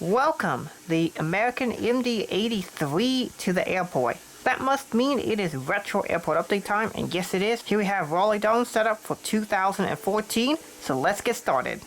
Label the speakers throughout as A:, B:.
A: Welcome the American MD83 to the airport. That must mean it is retro airport update time, and yes it is. Here we have Raleigh-Durham set up for 2014, so let's get started.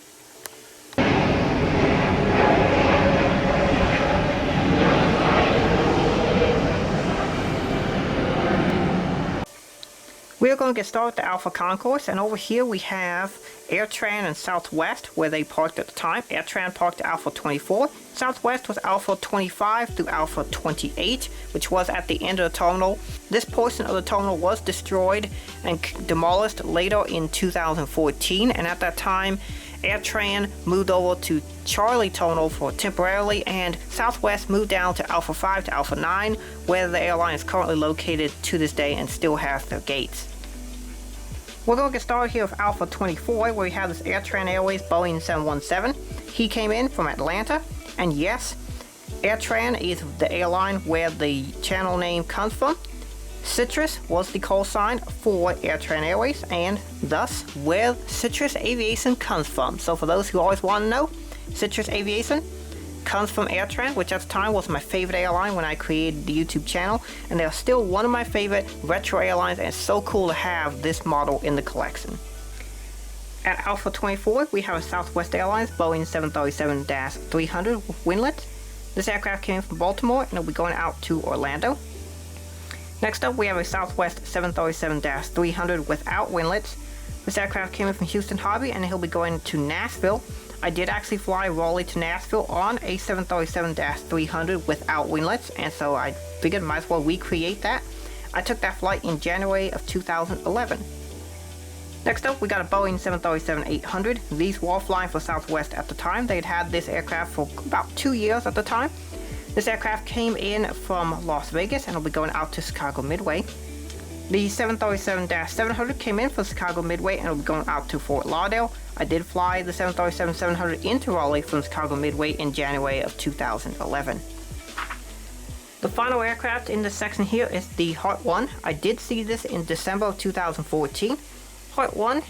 A: We are going to get started with the Alpha Concourse, and over here we have AirTran and Southwest where they parked at the time. AirTran parked at Alpha 24. Southwest was Alpha 25 through Alpha 28, which was at the end of the terminal. This portion of the terminal was destroyed and demolished later in 2014, and at that time AirTran moved over to Charlie Terminal for temporarily, and Southwest moved down to Alpha 5 to Alpha 9, where the airline is currently located to this day and still has their gates. We're going to get started here with Alpha 24, where we have this AirTran Airways Boeing 717. He came in from Atlanta, and yes, AirTran is the airline where the channel name comes from. Citrus was the call sign for AirTran Airways, and thus where Citrus Aviation comes from. So for those who always want to know, Citrus Aviation comes from AirTran, which at the time was my favorite airline when I created the YouTube channel, and they're still one of my favorite retro airlines, and it's so cool to have this model in the collection. At Alpha 24, we have a Southwest Airlines Boeing 737-300 with winglets. This aircraft came from Baltimore and it'll be going out to Orlando. Next up, we have a Southwest 737-300 without winglets. This aircraft came in from Houston Hobby and he'll be going to Nashville. I did actually fly Raleigh to Nashville on a 737-300 without winglets, and so I figured might as well recreate that. I took that flight in January of 2011. Next up, we got a Boeing 737-800. These were flying for Southwest at the time. They'd had this aircraft for about 2 years at the time. This aircraft came in from Las Vegas and will be going out to Chicago Midway. The 737-700 came in from Chicago Midway and will be going out to Fort Lauderdale. I did fly the 737-700 into Raleigh from Chicago Midway in January of 2011. The final aircraft in this section here is the Heart 1. I did see this in December of 2014. Heart 1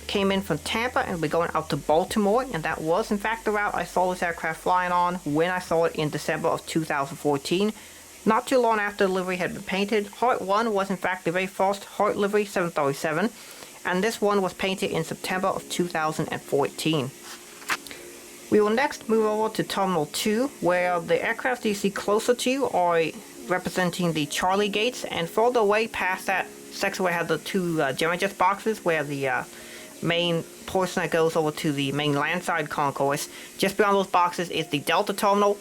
A: came in from Tampa and will be going out to Baltimore, and that was in fact the route I saw this aircraft flying on when I saw it in December of 2014. Not too long after the livery had been painted. Heart 1 was in fact the very first Heart livery 737, and this one was painted in September of 2014. We will next move over to Terminal 2, where the aircraft you see closer to you are representing the Charlie gates, and further away past that section where I have the two Gemini boxes where the main portion that goes over to the main landside concourse. Just beyond those boxes is the Delta Terminal.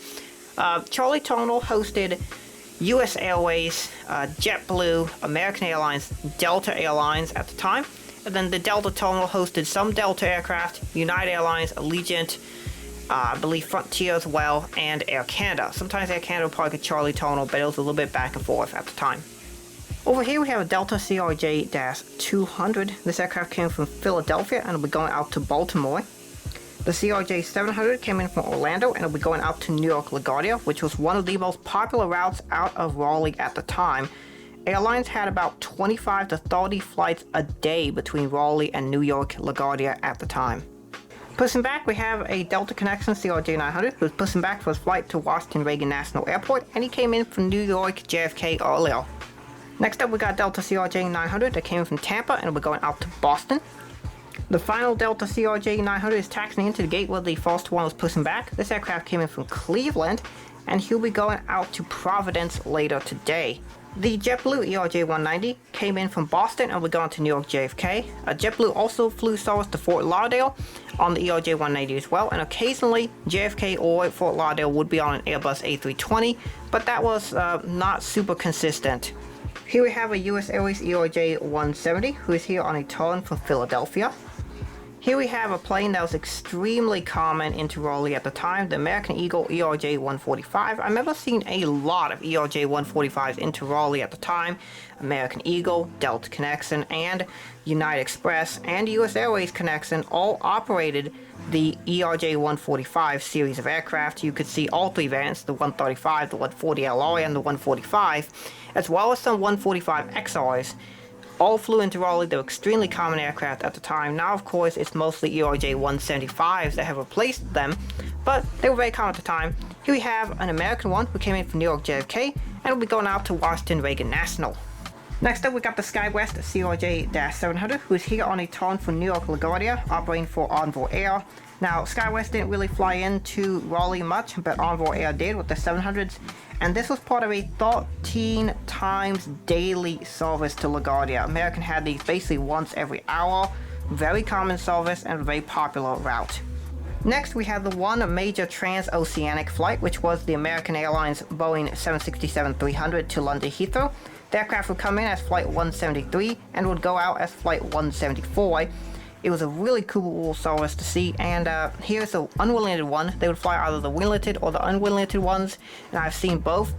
A: Charlie Terminal hosted US Airways, JetBlue, American Airlines, Delta Airlines at the time. And then the Delta Terminal hosted some Delta aircraft, United Airlines, Allegiant, I believe Frontier as well, and Air Canada. Sometimes Air Canada would park at Charlie Terminal, but it was a little bit back and forth at the time. Over here we have a Delta CRJ-200. This aircraft came from Philadelphia and will be going out to Baltimore. The CRJ-700 came in from Orlando and will be going out to New York LaGuardia, which was one of the most popular routes out of Raleigh at the time. Airlines had about 25 to 30 flights a day between Raleigh and New York LaGuardia at the time. Pushing back, we have a Delta Connection CRJ-900 who was pushing back for his flight to Washington Reagan National Airport, and he came in from New York JFK earlier. Next up, we got Delta CRJ-900 that came in from Tampa and will be going out to Boston. The final Delta CRJ-900 is taxiing into the gate where the first one was pushing back. This aircraft came in from Cleveland, and he'll be going out to Providence later today. The JetBlue ERJ-190 came in from Boston and will be going to New York JFK. JetBlue also flew service to Fort Lauderdale on the ERJ-190 as well, and occasionally JFK or Fort Lauderdale would be on an Airbus A320, but that was not super consistent. Here we have a US Airways ERJ-170 who is here on a turn from Philadelphia. Here we have a plane that was extremely common into Raleigh at the time, the American Eagle ERJ-145. I remember seeing a lot of ERJ-145s into Raleigh at the time. American Eagle, Delta Connection, and United Express, and US Airways Connection all operated the ERJ-145 series of aircraft. You could see all three variants, the 135, the 140LR, and the 145, as well as some 145 XRs. All flew into Raleigh. They were extremely common aircraft at the time. Now, of course, it's mostly ERJ-175s that have replaced them, but they were very common at the time. Here we have an American one who came in from New York JFK and will be going out to Washington Reagan National. Next up, we got the SkyWest CRJ-700, who is here on a turn from New York LaGuardia, operating for Envoy Air. Now, SkyWest didn't really fly into Raleigh much, but Envoy Air did with the 700s, and this was part of a 13 times daily service to LaGuardia. American had these basically once every hour, very common service and a very popular route. Next, we have the one major transoceanic flight, which was the American Airlines Boeing 767-300 to London Heathrow. The aircraft would come in as Flight 173 and would go out as Flight 174. It was a really cool service to see, and here's the unwingleted one. They would fly either the wingleted or the unwingleted ones, and I've seen both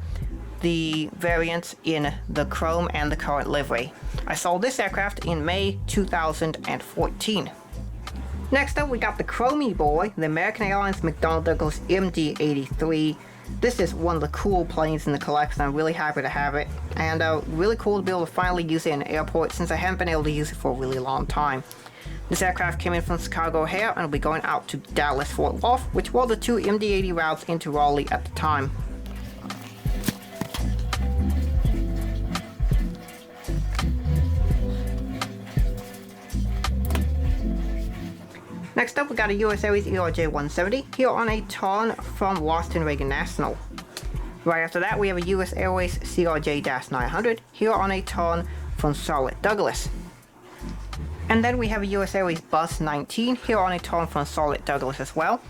A: the variants in the chrome and the current livery. I saw this aircraft in May 2014. Next up, we got the chromey boy, the American Airlines McDonnell Douglas MD83. This is one of the cool planes in the collection. I'm really happy to have it, and really cool to be able to finally use it in an airport since I haven't been able to use it for a really long time. This aircraft came in from Chicago O'Hare and will be going out to Dallas-Fort Worth, which were the two MD80 routes into Raleigh at the time. Next up, we got a US Airways ERJ-170 here on a turn from Washington Reagan National. Right after that, we have a US Airways CRJ-900 here on a turn from Charolette Douglas. And then we have a US Airways Bus 19 here on a turn from Charolette Douglas as well.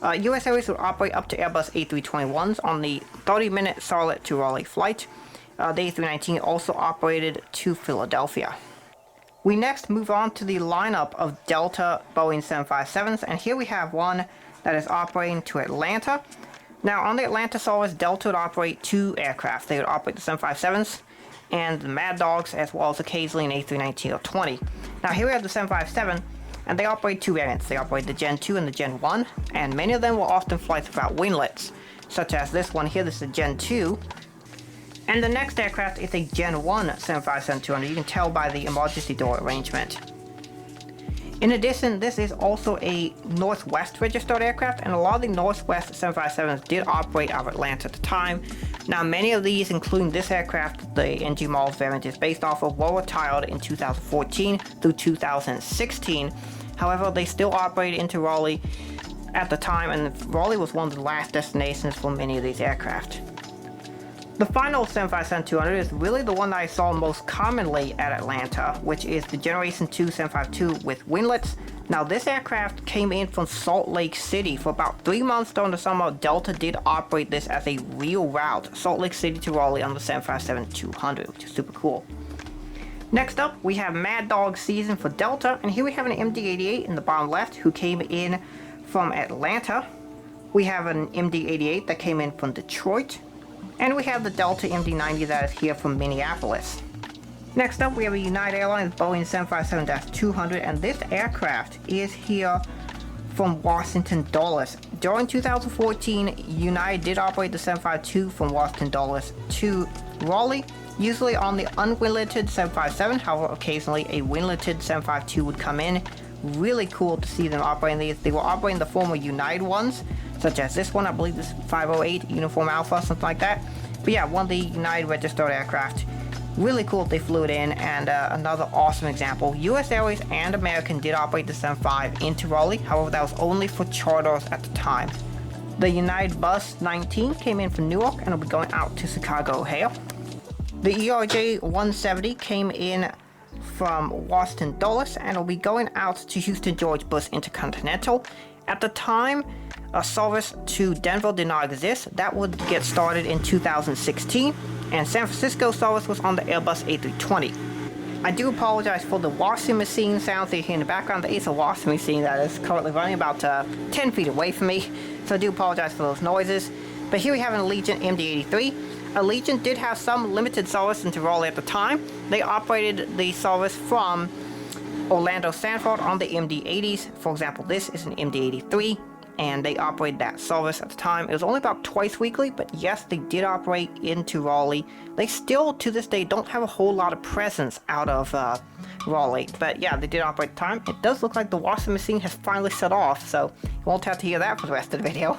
A: US Airways will operate up to Airbus A321s on the 30-minute Charlotte to Raleigh flight. The A319 also operated to Philadelphia. We next move on to the lineup of Delta Boeing 757s, and here we have one that is operating to Atlanta. Now, on the Atlanta service, Delta would operate two aircraft. They would operate the 757s and the Mad Dogs, as well as occasionally an A319 or 20. Now, here we have the 757, and they operate two variants. They operate the Gen 2 and the Gen 1, and many of them will often fly without winglets, such as this one here. This is a Gen 2. And the next aircraft is a Gen 1 757-200. You can tell by the emergency door arrangement. In addition, this is also a Northwest registered aircraft, and a lot of the Northwest 757s did operate out of Atlanta at the time. Now, many of these, including this aircraft, the NG Mars variant is based off of, were retired in 2014 through 2016. However, they still operated into Raleigh at the time, and Raleigh was one of the last destinations for many of these aircraft. The final 757-200 is really the one that I saw most commonly at Atlanta, which is the Generation 2 752 with winglets. Now, this aircraft came in from Salt Lake City. For about 3 months during the summer, Delta did operate this as a real route, Salt Lake City to Raleigh on the 757-200, which is super cool. Next up, we have Mad Dog season for Delta, and here we have an MD88 in the bottom left who came in from Atlanta. We have an MD88 that came in from Detroit. And we have the Delta MD90 that is here from Minneapolis. Next up, we have a United Airlines Boeing 757-200, and this aircraft is here from Washington Dulles. During 2014, United did operate the 752 from Washington Dulles to Raleigh, usually on the unwingleted 757. However, occasionally a wingleted 752 would come in. Really cool to see them operating these. They were operating the former United ones, such as this one. I believe this is 508 Uniform Alpha, something like that. But yeah, one of the United registered aircraft. Really cool if they flew it in, and another awesome example. US Airways and American did operate the 75 into Raleigh. However, that was only for charters at the time. The United Bus 19 came in from Newark and will be going out to Chicago O'Hare. The ERJ-170 came in from Washington Dulles and will be going out to Houston George Bush Intercontinental. At the time, a service to Denver did not exist. That would get started in 2016, and San Francisco service was on the Airbus A320. I do apologize for the washing machine sounds that you hear in the background. There is a washing machine that is currently running about 10 feet away from me, so I do apologize for those noises. But here we have an Allegiant MD83. Allegiant did have some limited service into Raleigh at the time. They operated the service from Orlando Sanford on the MD80s. For example, this is an MD83, and they operated that service at the time. It was only about twice weekly, but yes, they did operate into Raleigh. They still, to this day, don't have a whole lot of presence out of Raleigh. But yeah, they did operate at the time. It does look like the washing machine has finally shut off, so you won't have to hear that for the rest of the video.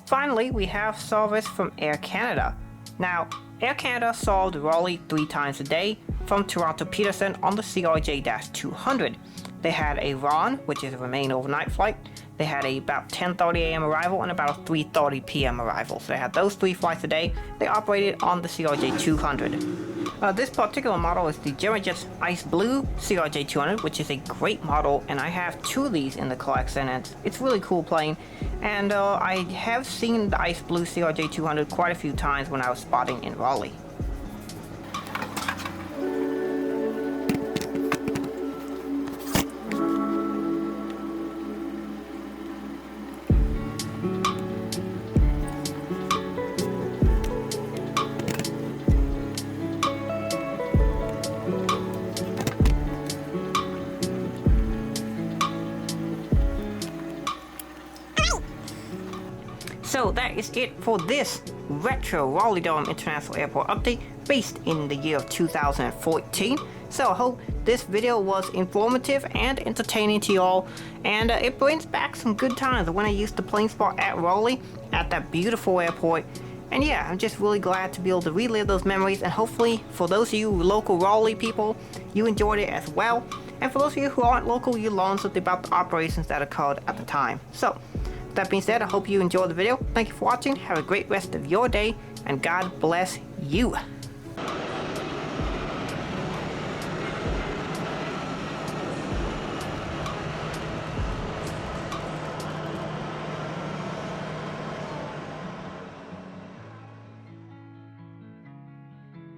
A: Finally, we have service from Air Canada. Now, Air Canada served Raleigh 3 times a day from Toronto Peterson on the CRJ-200. They had a RON, which is a remain overnight flight. They had a about 10:30 a.m. arrival and about a 3:30 p.m. arrival. So they had those 3 flights a day. They operated on the CRJ-200. This particular model is the Jet's Ice Blue CRJ-200, which is a great model, and I have 2 of these in the collection, and it's really cool plane. And I have seen the Ice Blue CRJ-200 quite a few times when I was spotting in Raleigh. So that is it for this retro Raleigh-Durham International Airport update based in the year of 2014. So I hope this video was informative and entertaining to y'all, and it brings back some good times when I used to plane spot at Raleigh at that beautiful airport. And yeah, I'm just really glad to be able to relive those memories, and hopefully for those of you local Raleigh people, you enjoyed it as well. And for those of you who aren't local, you learned something about the operations that occurred at the time. So that being said, I hope you enjoyed the video. Thank you for watching. Have a great rest of your day, and God bless you.